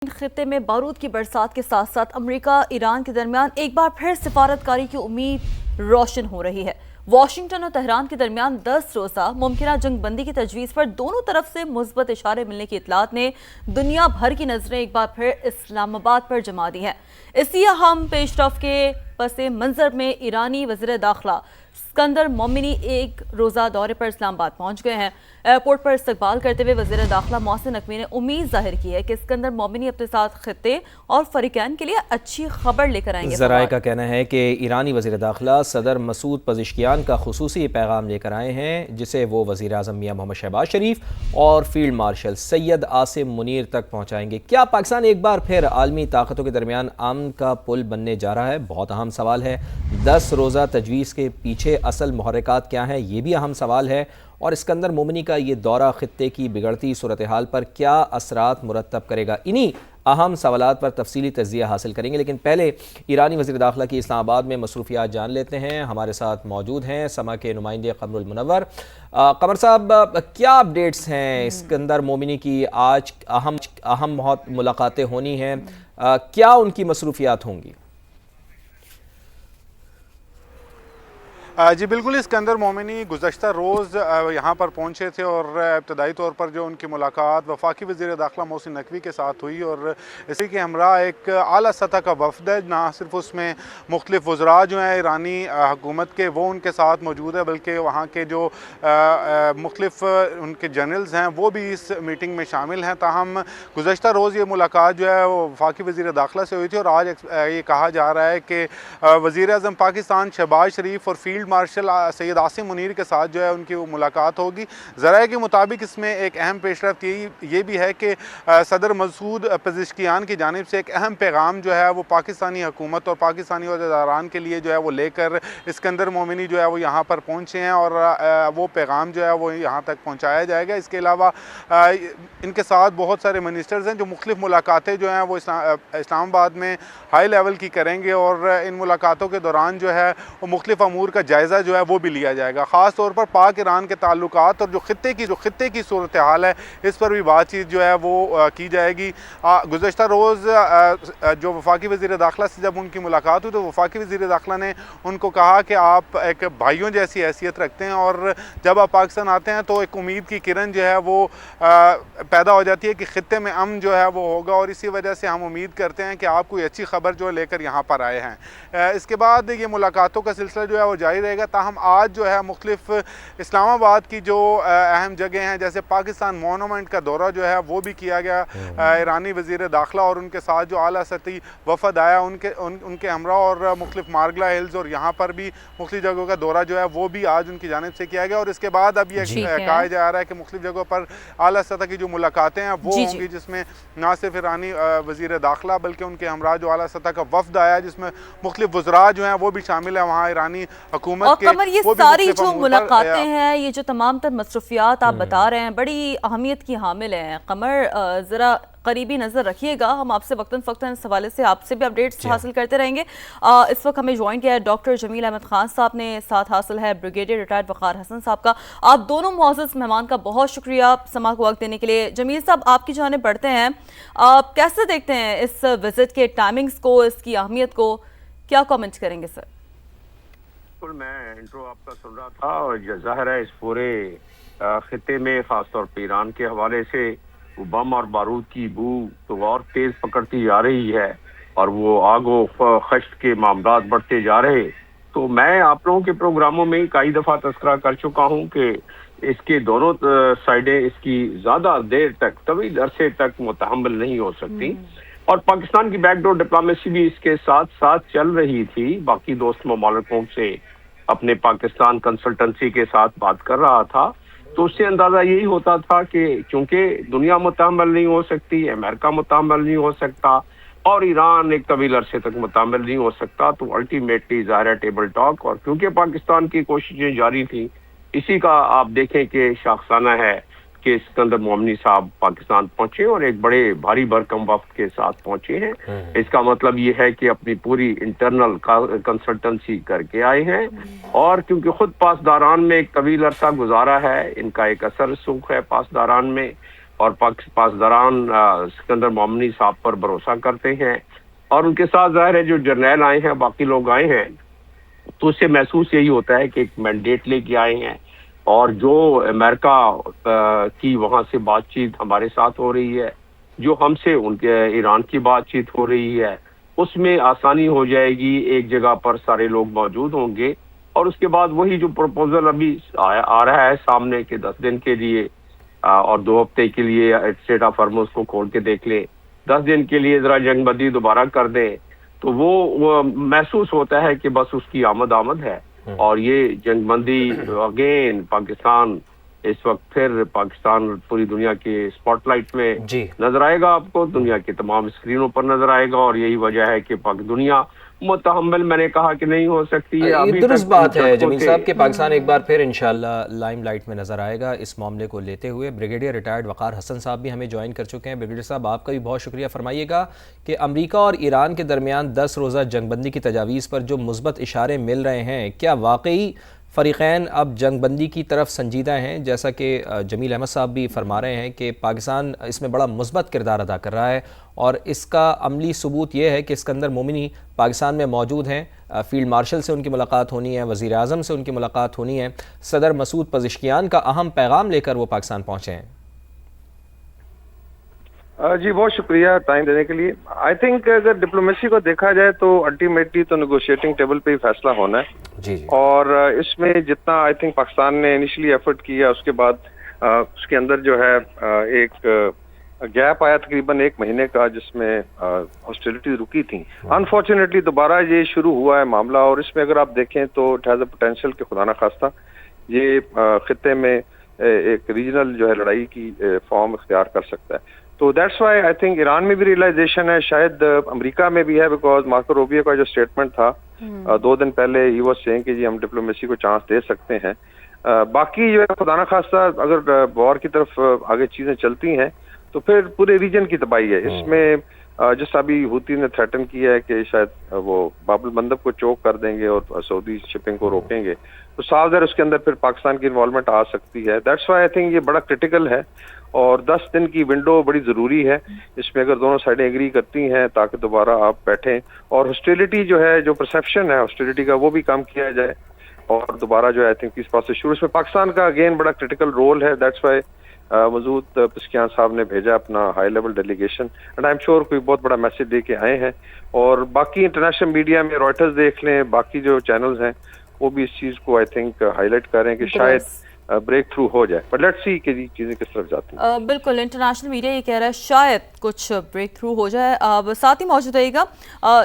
خطے میں بارود کی برسات کے ساتھ ساتھ امریکہ ایران کے درمیان ایک بار پھر سفارتکاری کی امید روشن ہو رہی ہے۔ واشنگٹن اور تہران کے درمیان 10 روزہ ممکنہ جنگ بندی کی تجویز پر دونوں طرف سے مثبت اشارے ملنے کی اطلاعات نے دنیا بھر کی نظریں ایک بار پھر اسلام آباد پر جما دی ہیں۔ اسی اہم پیش رفت کے پس منظر میں ایرانی وزیر داخلہ اسکندر مومنی ایک روزہ دورے پر اسلام آباد پہنچ گئے ہیں۔ ایئرپورٹ پر استقبال کرتے ہوئے وزیر داخلہ محسن نقوی نے امید ظاہر کی ہے کہ اسکندر مومنی اپنے ساتھ خطے اور فریقین کے لیے اچھی خبر لے کر آئیں گے۔ ذرائع کا کہنا ہے کہ ایرانی وزیر داخلہ صدر مسعود پزشکیان کا خصوصی پیغام لے کر آئے ہیں، جسے وہ وزیر اعظم میاں محمد شہباز شریف اور فیلڈ مارشل سید عاصم منیر تک پہنچائیں گے۔ کیا پاکستان ایک بار پھر عالمی طاقتوں کے درمیان امن کا پل بننے جا رہا ہے؟ بہت اہم سوال ہے۔ 10 روزہ تجویز کے پیچھے اصل محرکات کیا ہیں؟ یہ بھی اہم سوال ہے۔ اور اسکندر مومنی کا یہ دورہ خطے کی بگڑتی صورتحال پر کیا اثرات مرتب کرے گا؟ انہی اہم سوالات پر تفصیلی تجزیہ حاصل کریں گے، لیکن پہلے ایرانی وزیر داخلہ کی اسلام آباد میں مصروفیات جان لیتے ہیں۔ ہمارے ساتھ موجود ہیں سما کے نمائندے قمر المنور۔ قمر صاحب، کیا اپڈیٹس ہیں؟ اسکندر مومنی کی آج اہم بہت ملاقاتیں ہونی ہیں، کیا ان کی مصروفیات ہوں گی؟ جی بالکل، اسکندر مومنی گزشتہ روز یہاں پر پہنچے تھے اور ابتدائی طور پر جو ان کی ملاقات وفاقی وزیر داخلہ محسن نقوی کے ساتھ ہوئی، اور اسی کے ہمراہ ایک اعلیٰ سطح کا وفد ہے۔ نہ صرف اس میں مختلف وزراء جو ہیں ایرانی حکومت کے وہ ان کے ساتھ موجود ہے، بلکہ وہاں کے جو مختلف ان کے جنرلز ہیں وہ بھی اس میٹنگ میں شامل ہیں۔ تاہم گزشتہ روز یہ ملاقات جو ہے وہ وفاقی وزیر داخلہ سے ہوئی تھی، اور آج یہ کہا جا رہا ہے کہ وزیر اعظم پاکستان شہباز شریف اور فیلڈ مارشل سید عاصم منیر کے ساتھ جو ہے ان کی ملاقات ہوگی۔ ذرائع کے مطابق اس میں ایک اہم پیش رفت یہ بھی ہے کہ صدر مسعود پزشکیان کی جانب سے ایک اہم پیغام جو ہے وہ پاکستانی حکومت اور پاکستانی عہدیداران کے لیے جو ہے وہ لے کر اسکندر مومنی جو ہے وہ یہاں پر پہنچے ہیں، اور وہ پیغام جو ہے وہ یہاں تک پہنچایا جائے گا۔ اس کے علاوہ ان کے ساتھ بہت سارے منسٹرز ہیں جو مختلف ملاقاتیں جو ہیں وہ اسلام آباد میں ہائی لیول کی کریں گے، اور ان ملاقاتوں کے دوران جو ہے وہ مختلف امور کا جائزہ جو ہے وہ بھی لیا جائے گا۔ خاص طور پر پاک ایران کے تعلقات اور جو خطے کی صورتحال ہے اس پر بھی بات چیت جو ہے وہ کی جائے گی۔ گزشتہ روز جو وفاقی وزیر داخلہ سے جب ان کی ملاقات ہوئی تو وفاقی وزیر داخلہ نے ان کو کہا کہ آپ ایک بھائیوں جیسی حیثیت رکھتے ہیں، اور جب آپ پاکستان آتے ہیں تو ایک امید کی کرن جو ہے وہ پیدا ہو جاتی ہے کہ خطے میں امن جو ہے وہ ہوگا، اور اسی وجہ سے ہم امید کرتے ہیں کہ آپ کوئی اچھی خبر جو لے کر یہاں پر آئے ہیں۔ اس کے بعد یہ ملاقاتوں کا سلسلہ جو ہے وہ جاری رہے گا۔ تاہم آج جو ہے مختلف اسلام آباد کی جو اہم جگہیں ہیں، جیسے پاکستان مونومنٹ کا دورہ جو ہے وہ بھی کیا گیا ایرانی وزیر داخلہ اور ان کے ساتھ جو اعلیٰ سطحی وفد آیا ان کے ہمراہ، اور مختلف مارگلا ہلز اور یہاں پر بھی مختلف جگہوں کا دورہ جو ہے وہ بھی آج ان کی جانب سے کیا گیا۔ اور اس کے بعد اب یہ کہا جا رہا ہے کہ مختلف جگہوں پر اعلیٰ سطح کی جو ملاقاتیں ہیں وہ ہوں گی، جس میں نہ صرف ایرانی وزیر داخلہ بلکہ ان کے ہمراہ جو اعلیٰ سطح کا وفد آیا جس میں مختلف وزراء جو ہیں وہ بھی شامل ہیں وہاں ایرانی حکومت کے۔ قمر، یہ ساری جو ملاقاتیں ہیں، یہ جو تمام تر مصروفیات آپ بتا رہے ہیں بڑی اہمیت کی حامل ہیں۔ قمر، ذرا قریبی نظر رکھیے گا، ہم آپ سے وقتاً فوقتاً اس حوالے سے آپ سے بھی اپڈیٹس حاصل کرتے رہیں گے۔ اس وقت ہمیں جوائن کیا ہے ڈاکٹر جمیل احمد خان صاحب نے، ساتھ حاصل ہے بریگیڈیئر ریٹائرڈ وقار حسن صاحب کا۔ آپ دونوں معزز مہمان کا بہت شکریہ سما کو وقت دینے کے لیے۔ جمیل صاحب، آپ کی جانب بڑھتے ہیں، آپ کیسے دیکھتے ہیں اس وزٹ کے ٹائمنگز کو، اس کی اہمیت کو، کیا کامنٹ کریں گے سر؟ میں انٹرو آپ کا سن رہا تھا، اور ظاہر ہے اس پورے خطے میں خاص طور پہ ایران کے حوالے سے بم اور بارود کی بو تو اور تیز پکڑتی جا رہی ہے، اور وہ آگ و خشت کے معاملات بڑھتے جا رہے۔ تو میں آپ لوگوں کے پروگراموں میں کئی دفعہ تذکرہ کر چکا ہوں کہ اس کے دونوں سائڈیں اس کی زیادہ دیر تک، طویل عرصے تک متحمل نہیں ہو سکتی، اور پاکستان کی بیک ڈور ڈپلومیسی بھی اس کے ساتھ ساتھ چل رہی تھی، باقی دوست ممالکوں سے اپنے پاکستان کنسلٹنسی کے ساتھ بات کر رہا تھا۔ تو اس سے اندازہ یہی ہوتا تھا کہ چونکہ دنیا متحمل نہیں ہو سکتی، امریکہ متحمل نہیں ہو سکتا، اور ایران ایک طویل عرصے تک متحمل نہیں ہو سکتا، تو الٹیمیٹلی ظاہر ہے ٹیبل ٹاک، اور کیونکہ پاکستان کی کوششیں جاری تھیں، اسی کا آپ دیکھیں کہ شاخسانہ ہے کہ اسکندر مومنی صاحب پاکستان پہنچے اور ایک بڑے بھاری بھرکم وفد کے ساتھ پہنچے ہیں۔ اس کا مطلب یہ ہے کہ اپنی پوری انٹرنل کنسلٹنسی کر کے آئے ہیں، اور کیونکہ خود پاسداران میں ایک طویل عرصہ گزارا ہے، ان کا ایک اثر رسوخ ہے پاسداران میں، اور پاسداران سکندر مومنی صاحب پر بھروسہ کرتے ہیں، اور ان کے ساتھ ظاہر ہے جو جرنیل آئے ہیں، باقی لوگ آئے ہیں، تو اس سے محسوس یہی ہوتا ہے کہ ایک مینڈیٹ لے کے آئے ہیں، اور جو امریکہ کی وہاں سے بات چیت ہمارے ساتھ ہو رہی ہے، جو ہم سے ان کے ایران کی بات چیت ہو رہی ہے، اس میں آسانی ہو جائے گی، ایک جگہ پر سارے لوگ موجود ہوں گے، اور اس کے بعد وہی جو پروپوزل ابھی آ رہا ہے سامنے کے 10 دن کے لیے اور 2 ہفتے کے لیے اسٹریٹ آف ہارمز کو کھول کے دیکھ لیں، 10 دن کے لیے ذرا جنگ بندی دوبارہ کر دیں، تو وہ محسوس ہوتا ہے کہ بس اس کی آمد ہے، اور یہ جنگ بندی اگین پاکستان اس وقت پھر پاکستان پوری دنیا کے اسپاٹ لائٹ میں جی نظر آئے گا، آپ کو دنیا کے تمام اسکرینوں پر نظر آئے گا، اور یہی وجہ ہے کہ دنیا متحمل میں نے کہا کہ نہیں ہو سکتی ہے یہ ابھی درست تک بات ہے جھٹکوں جمیل سے۔ صاحب کہ پاکستان ایک بار پھر انشاءاللہ لائم لائٹ میں نظر آئے گا اس معاملے کو لیتے ہوئے۔ بریگیڈیئر ریٹائرڈ وقار حسن صاحب بھی ہمیں جوائن کر چکے ہیں۔ بریگیڈیئر صاحب آپ کا بھی بہت شکریہ، فرمائیے گا کہ امریکہ اور ایران کے درمیان 10 روزہ جنگ بندی کی تجاویز پر جو مثبت اشارے مل رہے ہیں، کیا واقعی فریقین اب جنگ بندی کی طرف سنجیدہ ہیں؟ جیسا کہ جمیل احمد صاحب بھی فرما رہے ہیں کہ پاکستان اس میں بڑا مثبت کردار ادا کر رہا ہے، اور اس کا عملی ثبوت یہ ہے کہ اسکندر مومنی پاکستان میں موجود ہیں، فیلڈ مارشل سے ان کی ملاقات ہونی ہے، وزیر اعظم سے ان کی ملاقات ہونی ہے، صدر مسعود پزشکیان کا اہم پیغام لے کر وہ پاکستان پہنچے ہیں۔ جی بہت شکریہ ٹائم دینے کے لیے۔ آئی تھنک اگر ڈپلومیسی کو دیکھا جائے تو الٹیمیٹلی تو نیگوشیٹنگ ٹیبل پہ ہی فیصلہ ہونا ہے، جی جی اور اس میں جتنا آئی تھنک پاکستان نے انیشلی ایفرٹ کیا، اس کے بعد اس کے اندر جو ہے ایک گیپ آیا تقریباً 1 مہینے کا، جس میں ہاسٹیلٹی رکی تھیں۔ انفارچونیٹلی دوبارہ یہ شروع ہوا ہے معاملہ، اور اس میں اگر آپ دیکھیں تو اٹ ہیز اے پوٹینشیل کہ خدا نخواستہ یہ خطے میں ایک ریجنل جو ہے لڑائی کی فارم اختیار کر سکتا ہے۔ تو that's why I think Iran میں بھی ریئلائزیشن ہے، شاید امریکہ میں بھی ہے، بیکاز مارکو روبیو کا جو اسٹیٹمنٹ تھا 2 دن پہلے ہی واز سیئنگ کہ جی ہم ڈپلومیسی کو چانس دے سکتے ہیں۔ باقی جو ہے خدا نخواستہ اگر وار کی طرف آگے چیزیں چلتی ہیں تو پھر پورے ریجن کی تباہی ہے۔ اس میں جس ابھی ہوتی نے تھریٹن کیا ہے کہ شاید وہ باب المندب کو چوک کر دیں گے اور سعودی شپنگ کو روکیں گے، تو صاف ظاہر اس کے اندر پھر پاکستان کی انوالومنٹ آ سکتی ہے۔ دیٹس وائی آئی تھنک یہ بڑا کرٹیکل ہے، اور 10 دن کی ونڈو بڑی ضروری ہے، اس میں اگر دونوں سائڈیں ایگری کرتی ہیں تاکہ دوبارہ آپ بیٹھیں، اور ہاسٹیلٹی جو ہے، جو پرسیپشن ہے ہاسٹیلٹی کا، وہ بھی کم کیا جائے، اور دوبارہ جو ہے آئی تھنک پیس پروسیس شروع۔ اس میں پاکستان کا اگین بڑا کرٹیکل رول ہے۔ دیٹس وائی مسعود پزشکیان صاحب نے بھیجا اپنا high level delegation, and I am sure کوئی بہت بڑا میسج دے کے آئے ہیں، اور باقی انٹرنیشنل میڈیا میں رائٹرز دیکھ لیں، باقی جو چینلز ہیں وہ بھی اس چیز کو آئی تھنک ہائی لائٹ کر رہے ہیں کہ شاید بریک تھرو ہو جائے، بٹ لیٹس سی کہ چیزیں کس طرف جاتی ہیں۔ بالکل، انٹرنیشنل میڈیا یہ کہہ رہا ہے شاید کچھ بریک تھرو ہو جائے۔ اب ساتھ ہی موجود رہے گا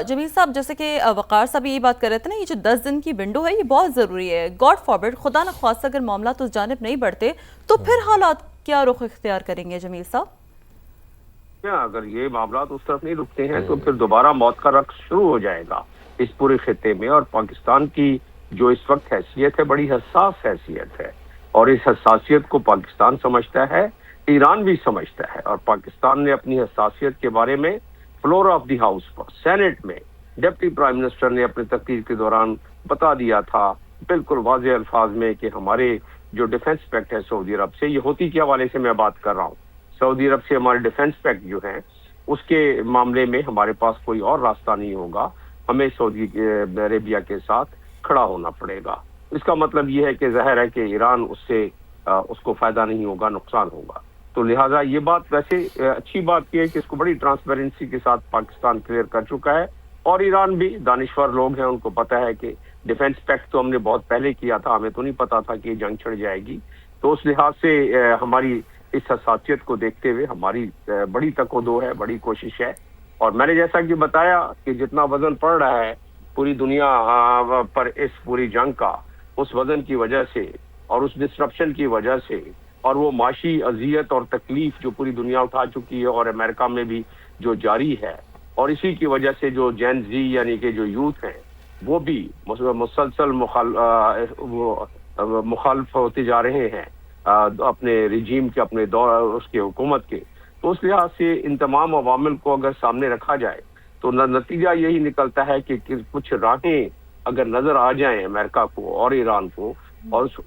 جمیل صاحب، جیسے کہ وقار صاحب یہی بات کر رہے تھے نا، یہ جو 10 دن کی ونڈو ہے یہ بہت ضروری ہے۔ گاڈ فاربڈ، خدا نخواستہ اگر معاملات اس جانب نہیں بڑھتے تو پھر حالات کیا رخ اختیار کریں گے جمیل صاحب؟ اگر یہ معاملات اس طرف نہیں رکتے ہیں تو پھر دوبارہ موت کا رقص شروع ہو جائے گا اس پورے خطے میں، اور پاکستان کی جو اس وقت حیثیت ہے بڑی حساس حیثیت ہے، اور اس حساسیت کو پاکستان سمجھتا ہے، ایران بھی سمجھتا ہے، اور پاکستان نے اپنی حساسیت کے بارے میں فلور آف دی ہاؤس پر سینٹ میں ڈپٹی پرائم منسٹر نے اپنی تقریر کے دوران بتا دیا تھا بالکل واضح الفاظ میں کہ ہمارے جو ڈیفنس پیکٹ ہے سعودی عرب سے، یہ ہوتی کے حوالے سے میں بات کر رہا ہوں، سعودی عرب سے ہمارے ڈیفنس پیکٹ جو ہیں اس کے معاملے میں ہمارے پاس کوئی اور راستہ نہیں ہوگا، ہمیں سعودی عربیہ کے ساتھ کھڑا ہونا پڑے گا۔ اس کا مطلب یہ ہے کہ ظاہر ہے کہ ایران اس سے اس کو فائدہ نہیں ہوگا، نقصان ہوگا، تو لہٰذا یہ بات ویسے اچھی بات یہ ہے کہ اس کو بڑی ٹرانسپیرنسی کے ساتھ پاکستان کلیئر کر چکا ہے، اور ایران بھی دانشور لوگ ہیں، ان کو پتہ ہے کہ ڈیفنس پیکٹ تو ہم نے بہت پہلے کیا تھا، ہمیں تو نہیں پتا تھا کہ یہ جنگ چھڑ جائے گی، تو اس لحاظ سے ہماری اس حساسیت کو دیکھتے ہوئے ہماری بڑی تکو ہے، بڑی کوشش ہے، اور میں نے جیسا کہ بتایا کہ جتنا وزن پڑ رہا ہے پوری دنیا پر اس پوری جنگ کا، اس وزن کی وجہ سے اور اس ڈسرپشن کی وجہ سے، اور وہ معاشی اذیت اور تکلیف جو پوری دنیا اٹھا چکی ہے اور امریکہ میں بھی جو جاری ہے، اور اسی کی وجہ سے جو جین زی یعنی کہ جو یوتھ ہیں وہ بھی مسلسل مخالف ہوتے جا رہے ہیں اپنے رجیم کے، اپنے دور اس کے حکومت کے، تو اس لحاظ سے ان تمام عوامل کو اگر سامنے رکھا جائے تو نتیجہ یہی نکلتا ہے کہ کچھ راہیں اگر نظر آ جائیں امریکہ کو اور ایران کو اور